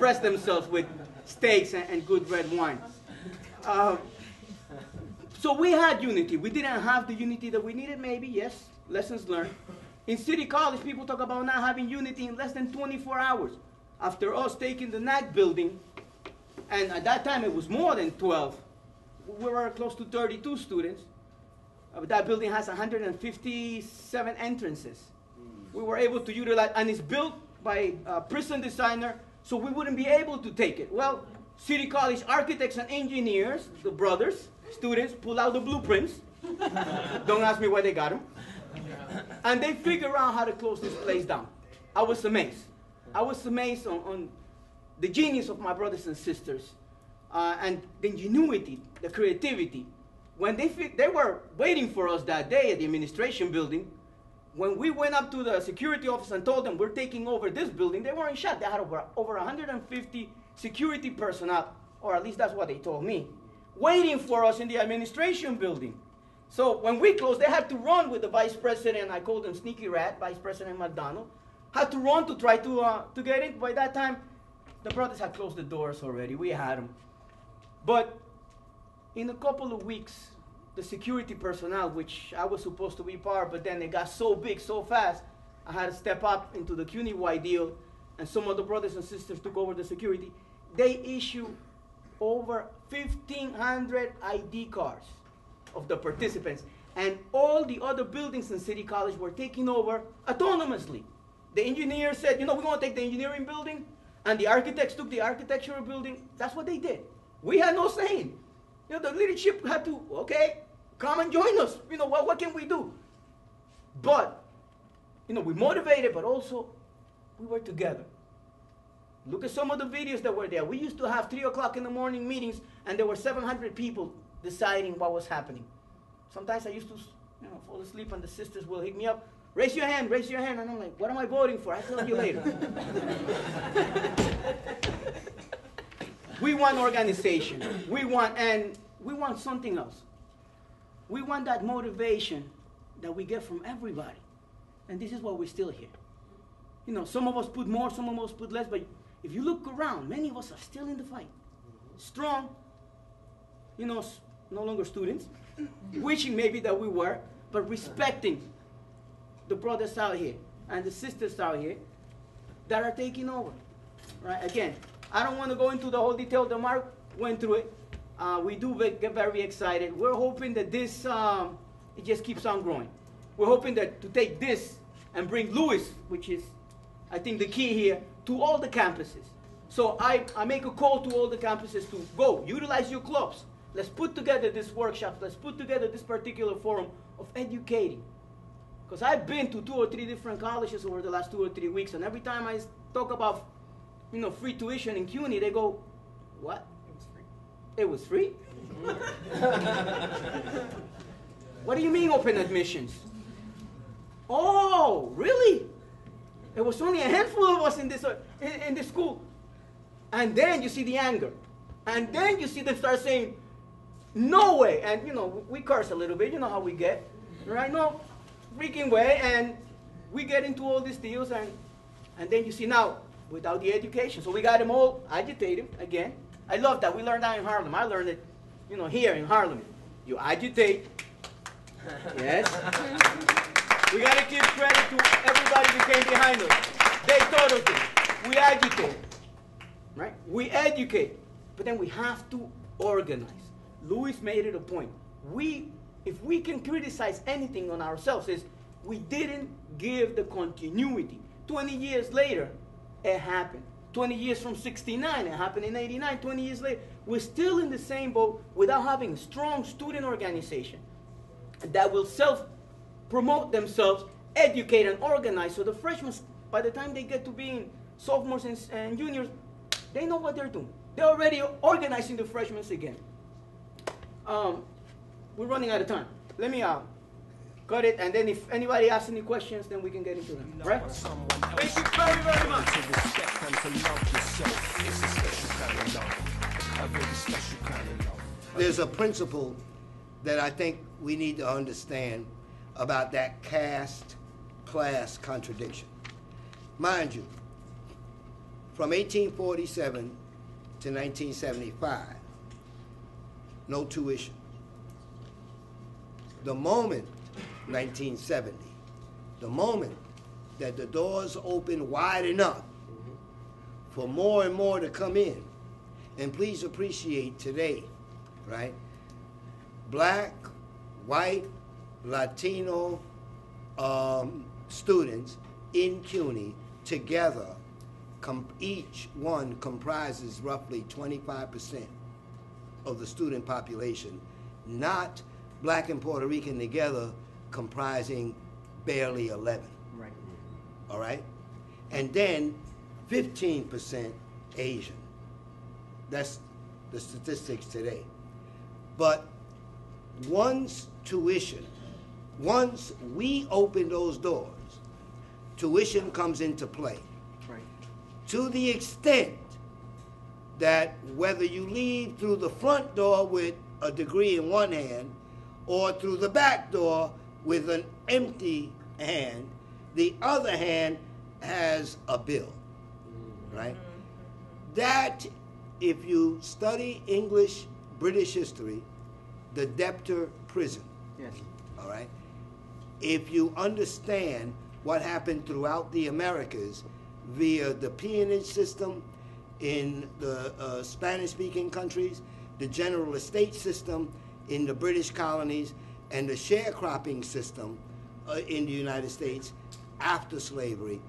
express themselves with steaks and good red wine. So we had unity. We didn't have the unity that we needed, maybe, yes, lessons learned. In City College, people talk about not having unity in less than 24 hours. After us taking the NAC building, and at that time it was more than 12, we were close to 32 students. That building has 157 entrances. We were able to utilize, and it's built by a prison designer, so we wouldn't be able to take it. Well, City College architects and engineers, the brothers, students, pull out the blueprints. Don't ask me where they got them. And they figure out how to close this place down. I was amazed. I was amazed on the genius of my brothers and sisters, and the ingenuity, the creativity. When they were waiting for us that day at the administration building, when we went up to the security office and told them we're taking over this building, they weren't shocked. They had over 150 security personnel, or at least that's what they told me, waiting for us in the administration building. So when we closed, they had to run with the vice president. I called him Sneaky Rat, Vice President McDonald. Had to run to try to get in. By that time, the brothers had closed the doors already. We had them. But in a couple of weeks, the security personnel, which I was supposed to be part, but then it got so big so fast, I had to step up into the CUNY deal, and some of the brothers and sisters took over the security. They issued over 1,500 ID cards of the participants, and all the other buildings in City College were taken over autonomously. The engineers said, you know, we're going to take the engineering building, and the architects took the architectural building. That's what they did. We had no saying. You know, the leadership had to, okay, come and join us. You know, what can we do? But, you know, we motivated, but also we were together. Look at some of the videos that were there. We used to have 3 o'clock in the morning meetings, and there were 700 people deciding what was happening. Sometimes I used to, you know, fall asleep, and the sisters will hit me up. Raise your hand, raise your hand. And I'm like, what am I voting for? I'll tell you later. We want organization. We want something else. We want that motivation that we get from everybody. And this is why we're still here. You know, some of us put more, some of us put less, but if you look around, many of us are still in the fight. Strong, you know, no longer students, wishing maybe that we were, but respecting the brothers out here and the sisters out here that are taking over. Right? Again, I don't want to go into the whole detail that Mark went through it. We do get very excited. We're hoping that this, it just keeps on growing. We're hoping that to take this and bring Lewis, which is, I think, the key here, to all the campuses. So I make a call to all the campuses to go, utilize your clubs. Let's put together this workshop. Let's put together this particular forum of educating. Because I've been to 2 or 3 different colleges over the last 2 or 3 weeks, and every time I talk about, you know, free tuition in CUNY, they go, what? It was free. It was free? What do you mean open admissions? Oh, really? It was only a handful of us in this school. And then you see the anger. And then you see them start saying, no way. And, you know, we curse a little bit. You know how we get. Right? No freaking way. And we get into all these deals. And then you see now, without the education. So we got them all agitated again. I love that. We learned that in Harlem. I learned it, you know, here in Harlem. You agitate. Yes. We got to give credit to everybody who came behind us. They taught us it. We agitate. Right? We educate. But then we have to organize. Louis made it a point. If we can criticize anything on ourselves, is we didn't give the continuity. 20 years later, it happened. 20 years from 69, it happened in 89. 20 years later, we're still in the same boat without having a strong student organization that will self-promote themselves, educate and organize. So the freshmen, by the time they get to being sophomores and juniors, they know what they're doing. They're already organizing the freshmen again. We're running out of time. Let me cut it, and then if anybody asks any questions, then we can get into them. Right? Thank you very, very much. There's a principle that I think we need to understand about that caste-class contradiction. Mind you, from 1847 to 1975, no tuition. The moment, 1970, the moment that the doors open wide enough for more and more to come in, and please appreciate today, right? Black, white, Latino students in CUNY together, each one comprises roughly 25% of the student population, not Black and Puerto Rican together comprising barely 11. Right. All right? And then 15% Asian. That's the statistics today. But once we open those doors, tuition comes into play. Right. To the extent that whether you leave through the front door with a degree in one hand or through the back door with an empty hand, the other hand has a bill, right? That, if you study English, British history, the debtor prison, Yes. all right? If you understand what happened throughout the Americas via the peonage system in the Spanish-speaking countries, the general estate system in the British colonies, and the sharecropping system in the United States after slavery,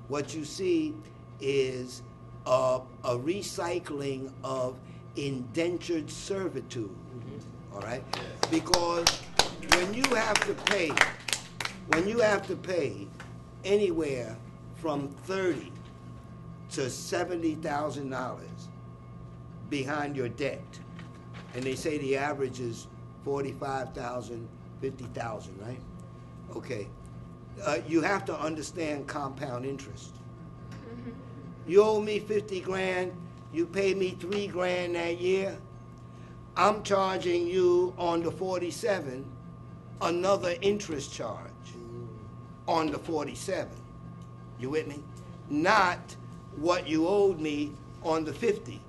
what you see is a recycling of indentured servitude, all right? Because when you have to pay anywhere from $30,000 to $70,000 behind your debt, and they say the average is $45,000, $50,000, right? Okay. You have to understand compound interest. You owe me 50 grand, you pay me 3 grand that year, I'm charging you on the 47 another interest charge on the 47. You with me? Not what you owed me on the 50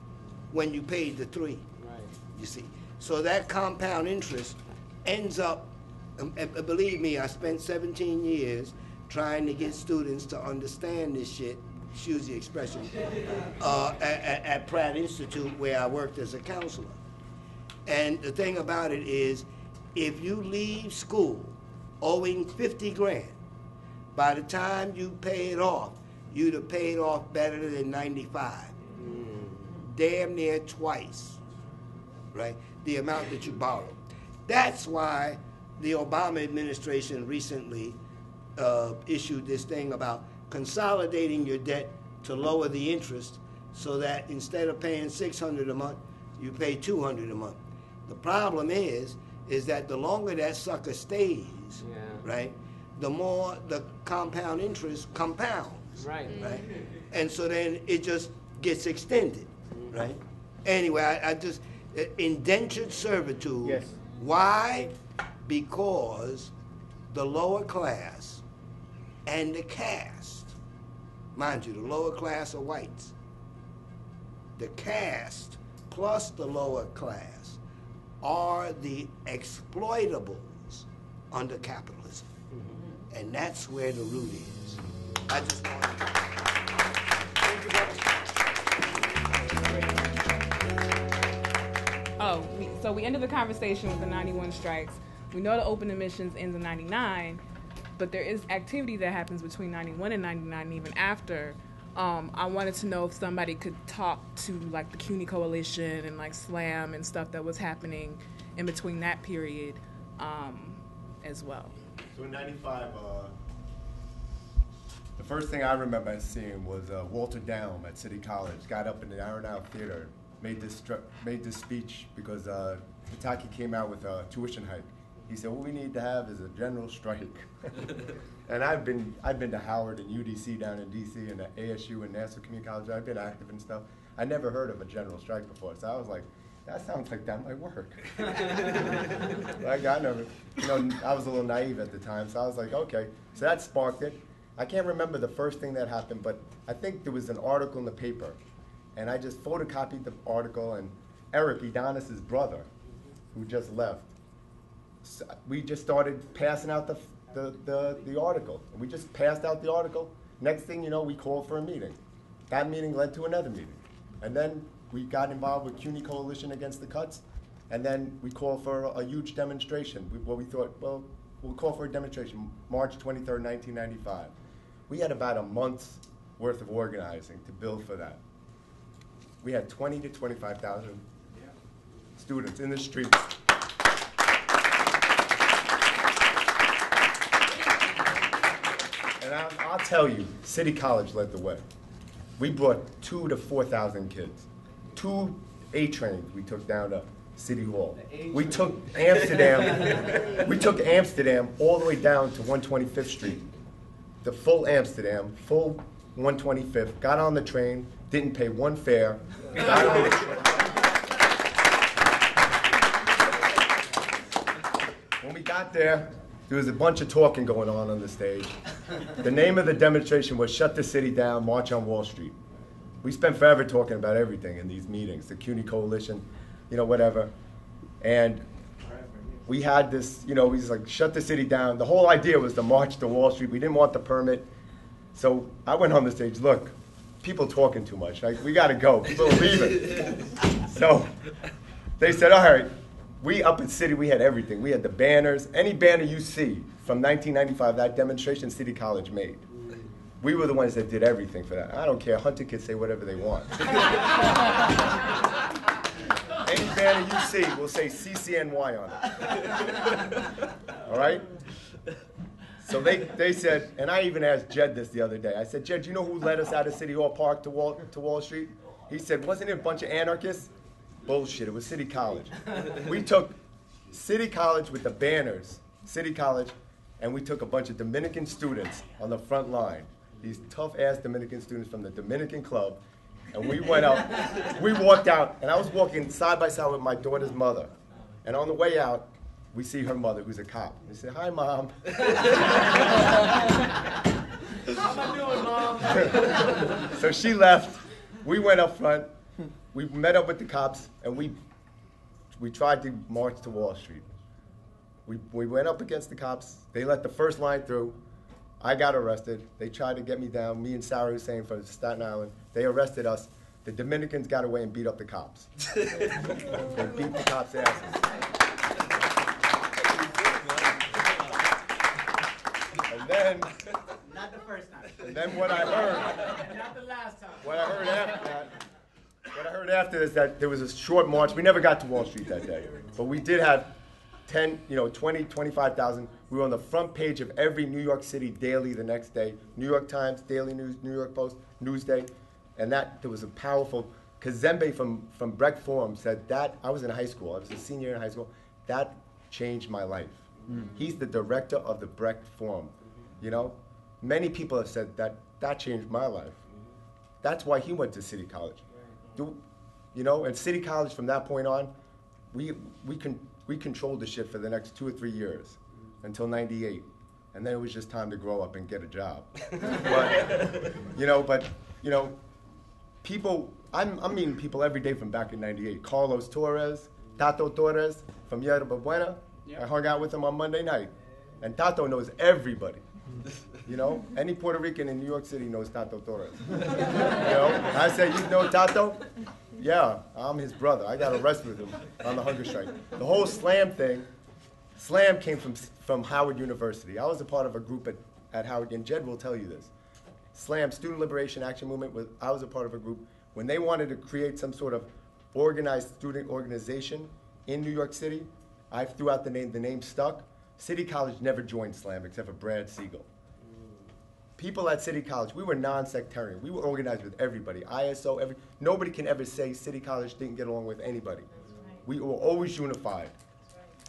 when you paid the 3. Right. You see? So that compound interest ends up, believe me, I spent 17 years trying to get students to understand this shit, excuse the expression, at Pratt Institute where I worked as a counselor. And the thing about it is, if you leave school owing 50 grand, by the time you pay it off, you'd have paid off better than 95. Damn near twice, right? The amount that you borrowed. That's why the Obama administration recently issued this thing about consolidating your debt to lower the interest so that instead of paying $600 a month, you pay $200 a month. The problem is that the longer that sucker stays, right, the more the compound interest compounds. Right. Right? And so then it just gets extended, right? Anyway, I just, indentured servitude. Yes. Why? Because the lower class and the caste, mind you, the lower class are whites. The caste plus the lower class are the exploitables under capitalism. And that's where the root is. I just want to... So we ended the conversation with the 91 strikes. We know the open admissions ends in 99, but there is activity that happens between 91 and 99 and even after. I wanted to know if somebody could talk to like the CUNY Coalition and like SLAM and stuff that was happening in between that period as well. So in 95, the first thing I remember seeing was Walter Down at City College got up in the Aronow Theater, made this speech because Pataki came out with a tuition hike. He said, what we need to have is a general strike. And I've been to Howard and UDC down in DC and the ASU and Nassau Community College. I've been active and stuff. I never heard of a general strike before, so I was like, that sounds like that might work. Like I never, I was a little naive at the time, so I was like, okay. So that sparked it. I can't remember the first thing that happened, but I think there was an article in the paper, and I just photocopied the article, and Eric, Adonis's brother, who just left, so we just started passing out the article. We just passed out the article. Next thing you know, we called for a meeting. That meeting led to another meeting. And then we got involved with CUNY Coalition Against the Cuts, and then we called for a huge demonstration. We thought, well, we'll call for a demonstration, March 23rd, 1995. We had about a month's worth of organizing to build for that. We had 20 to 25,000 students in the streets. And I'll tell you, City College led the way. We brought 2,000 to 4,000 kids. 2 A trains we took down to City Hall. We took Amsterdam all the way down to 125th Street. The full Amsterdam, full 125th, got on the train, didn't pay one fare, got on the train. When we got there was a bunch of talking going on the stage. The name of the demonstration was Shut the City Down, March on Wall Street. We spent forever talking about everything in these meetings, the CUNY Coalition, whatever. And we had this, he's like, shut the city down. The whole idea was to march to Wall Street. We didn't want the permit. So I went on the stage, look, people talking too much. We got to go. People are leaving. So they said, all right. We up at City, we had everything. We had the banners. Any banner you see from 1995, that demonstration City College made. We were the ones that did everything for that. I don't care. Hunter kids say whatever they want. Any banner you see will say CCNY on it. All right? So they said, and I even asked Jed this the other day. I said, Jed, you know who led us out of City Hall Park to Wall Street? He said, wasn't it a bunch of anarchists? Bullshit, it was City College. We took City College with the banners, City College, and we took a bunch of Dominican students on the front line, these tough-ass Dominican students from the Dominican Club, and we went out, we walked out, and I was walking side by side with my daughter's mother, and on the way out, we see her mother, who's a cop. We said, hi, Mom. How am I doing, Mom? So she left, we went up front, we met up with the cops, and we tried to march to Wall Street. We went up against the cops. They let the first line through. I got arrested. They tried to get me down, me and Sarah Hussein from Staten Island. They arrested us. The Dominicans got away and beat up the cops. They beat the cops' asses. And then, Not the first time. and then what I heard, Not the last time. What I heard after is that there was a short march. We never got to Wall Street that day, but we did have 20, 25,000. We were on the front page of every New York City daily the next day. New York Times, Daily News, New York Post, Newsday. And there was a powerful, Kazembe from Brecht Forum said that, I was in high school, I was a senior in high school, that changed my life. He's the director of the Brecht Forum. Many people have said that changed my life. That's why he went to City College. And City College from that point on, we controlled the shit for the next 2 or 3 years until '98, and then it was just time to grow up and get a job. But people, I'm meeting people every day from back in '98. Carlos Torres, Tato Torres from Yerba Buena. I hung out with him on Monday night, and Tato knows everybody. Any Puerto Rican in New York City knows Tato Torres. I said, you know Tato? Yeah, I'm his brother. I got arrested with him on the hunger strike. The whole Slam thing, Slam came from Howard University. I was a part of a group at Howard, and Jed will tell you this. Slam, Student Liberation Action Movement, I was a part of a group. When they wanted to create some sort of organized student organization in New York City, I threw out the name stuck. City College never joined Slam except for Brad Siegel. People at City College, we were non-sectarian. We were organized with everybody, ISO, nobody can ever say City College didn't get along with anybody. We were always unified.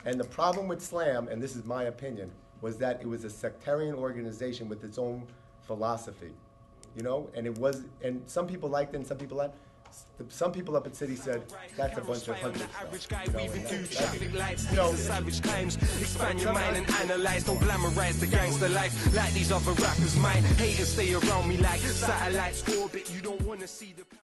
And the problem with Slam, and this is my opinion, was that it was a sectarian organization with its own philosophy, and and some people liked it and some people liked it. some people up at City said that's a bunch of hundred stuff. You know, savage claims. Expand your mind and analyze. Don't glamorize the gangster life like these other rappers might. Haters stay around me like satellites orbit. You don't wanna see the